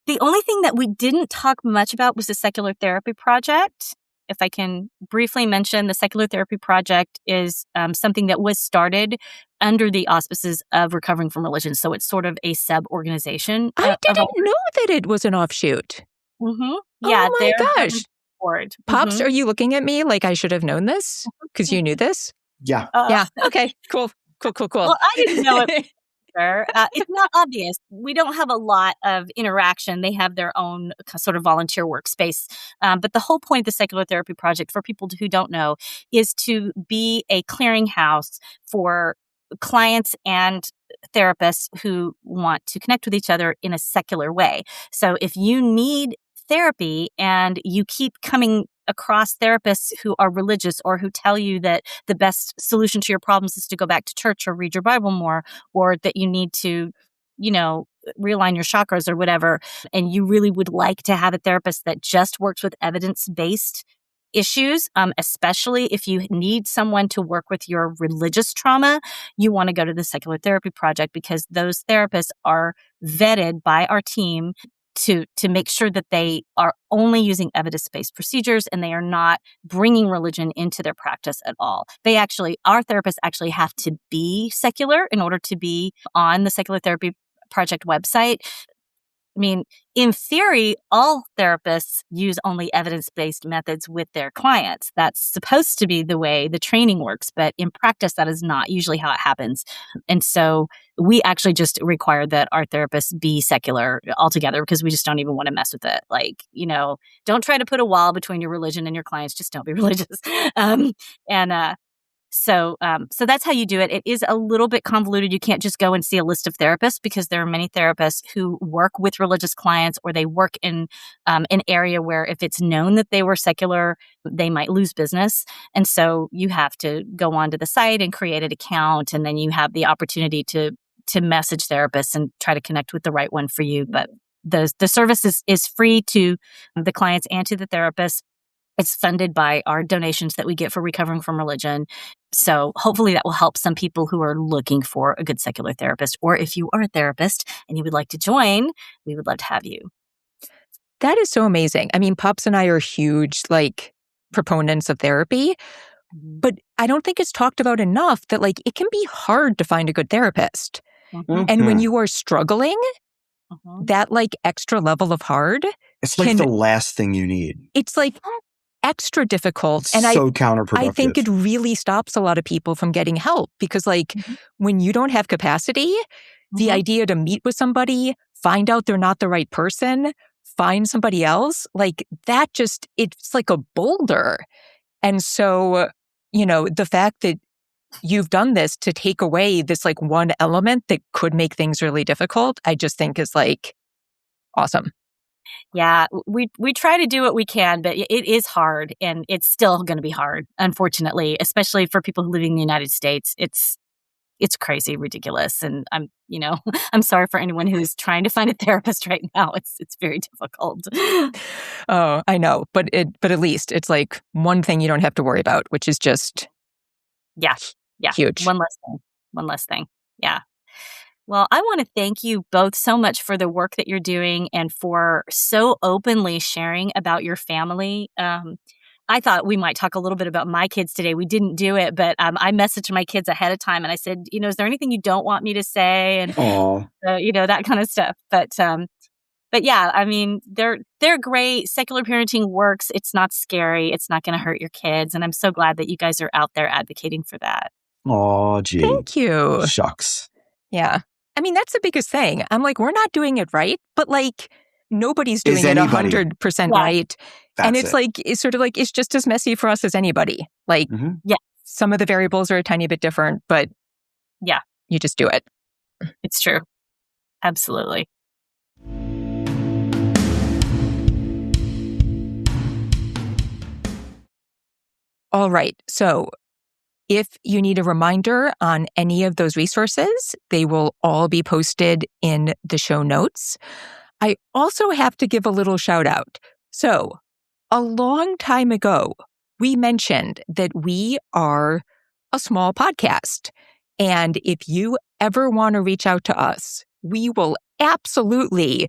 The only thing that we didn't talk much about was the Secular Therapy Project. If I can briefly mention, the Secular Therapy Project is something that was started under the auspices of Recovering from Religion. So it's sort of a sub-organization. I didn't know that it was an offshoot. Mm-hmm. Yeah, oh my gosh. Board. Pops, Mm-hmm. Are you looking at me like I should have known this? Because you knew this? Yeah. Yeah. Okay, cool. Well, I didn't know it. It's not obvious. We don't have a lot of interaction. They have their own sort of volunteer workspace. But the whole point of the Secular Therapy Project, for people who don't know, is to be a clearinghouse for clients and therapists who want to connect with each other in a secular way. So if you need therapy and you keep coming across therapists who are religious or who tell you that the best solution to your problems is to go back to church or read your Bible more, or that you need to, realign your chakras or whatever, and you really would like to have a therapist that just works with evidence-based issues, especially if you need someone to work with your religious trauma, you want to go to the Secular Therapy Project, because those therapists are vetted by our team to make sure that they are only using evidence-based procedures and they are not bringing religion into their practice at all. Our therapists actually have to be secular in order to be on the Secular Therapy Project website. I mean, in theory, all therapists use only evidence-based methods with their clients. That's supposed to be the way the training works, but in practice, that is not usually how it happens. And so we actually just require that our therapists be secular altogether, because we just don't even want to mess with it. Like, don't try to put a wall between your religion and your clients. Just don't be religious. So that's how you do it. It is a little bit convoluted. You can't just go and see a list of therapists, because there are many therapists who work with religious clients, or they work in an area where if it's known that they were secular, they might lose business. And so you have to go onto the site and create an account, and then you have the opportunity to message therapists and try to connect with the right one for you. But the service is free to the clients and to the therapists. It's funded by our donations that we get for Recovering from Religion. So hopefully that will help some people who are looking for a good secular therapist. Or if you are a therapist and you would like to join, we would love to have you. That is so amazing. I mean, Pops and I are huge, proponents of therapy, but I don't think it's talked about enough that, it can be hard to find a good therapist. Mm-hmm. And when you are struggling, Mm-hmm. that, extra level of hard, It's the last thing you need. It's extra difficult. It's and so counterproductive. I think it really stops a lot of people from getting help, because Mm-hmm. when you don't have capacity, the Mm-hmm. idea to meet with somebody, find out they're not the right person, find somebody else, it's like a boulder. And so, the fact that you've done this to take away this one element that could make things really difficult, I just think is Awesome. Yeah, we try to do what we can, but it is hard, and it's still going to be hard, unfortunately, especially for people who live in the United States. It's crazy, ridiculous, and I'm sorry for anyone who's trying to find a therapist right now. It's very difficult. Oh, I know, but at least it's like one thing you don't have to worry about, which is just Yeah. huge. One less thing. Yeah. Well, I want to thank you both so much for the work that you're doing and for so openly sharing about your family. I thought we might talk a little bit about my kids today. We didn't do it, but I messaged my kids ahead of time and I said, is there anything you don't want me to say? And that kind of stuff. But yeah, I mean, they're great. Secular parenting works. It's not scary. It's not going to hurt your kids, and I'm so glad that you guys are out there advocating for that. Oh, gee. Thank you. Shucks. Yeah. I mean, that's the biggest thing. I'm like, we're not doing it right, but like nobody's doing it 100% right. And it's like, it's sort of like, it's just as messy for us as anybody. Like, some of the variables are a tiny bit different, but you just do it. It's true. Absolutely. All right. So if you need a reminder on any of those resources, they will all be posted in the show notes. I also have to give a little shout out. So a long time ago, we mentioned that we are a small podcast. And if you ever want to reach out to us, we will absolutely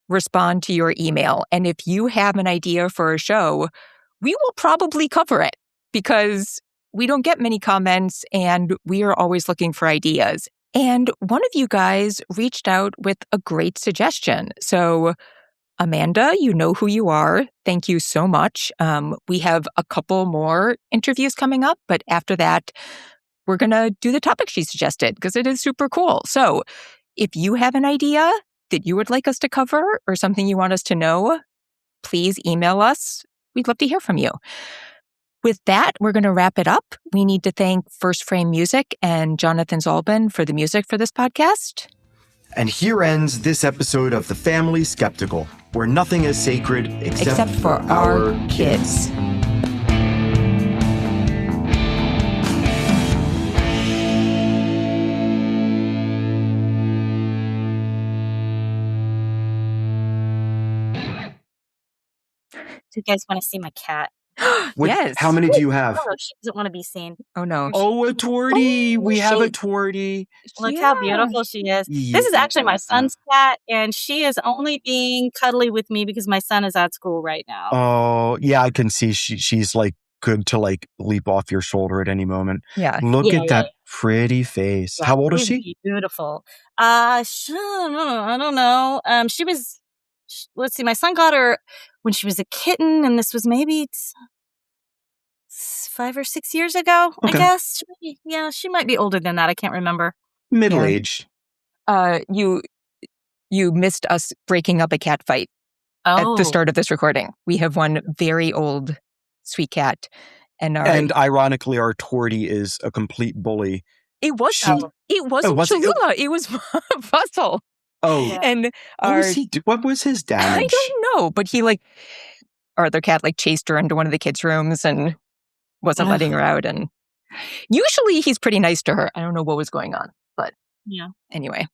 respond to your email. And if you have an idea for a show, we will probably cover it because we don't get many comments and we are always looking for ideas. And one of you guys reached out with a great suggestion. So Amanda, you know who you are. Thank you so much. We have a couple more interviews coming up, but after that, we're going to do the topic she suggested because it is super cool. So if you have an idea that you would like us to cover or something you want us to know, please email us. We'd love to hear from you. With that, we're going to wrap it up. We need to thank First Frame Music and Jonathan Zalben for the music for this podcast. And here ends this episode of The Family Skeptical, where nothing is sacred except for our kids. Do you guys want to see my cat? Yes. How many do you have? Oh, she doesn't want to be seen. Oh, no. Oh, a tortie. We have a tortie. Look how beautiful she is. This is actually my son's cat, and she is only being cuddly with me because my son is at school right now. Oh, yeah, I can see she's like good to like leap off your shoulder at any moment. Yeah. Look at that pretty face. Yeah, how old is she? Beautiful. I don't know. She was, let's see, my son got her when she was a kitten, and this was maybe 5 or 6 years ago, Okay. I guess. She might be older than that. I can't remember. Middle age. You missed us breaking up a cat fight at the start of this recording. We have one very old sweet cat. And ironically, our tortie is a complete bully. It wasn't Cholula. It was Fussel. Oh. Yeah. And what was his damage? I don't know, but our other cat chased her into one of the kids' rooms and wasn't letting her out. And usually he's pretty nice to her. I don't know what was going on, but anyway.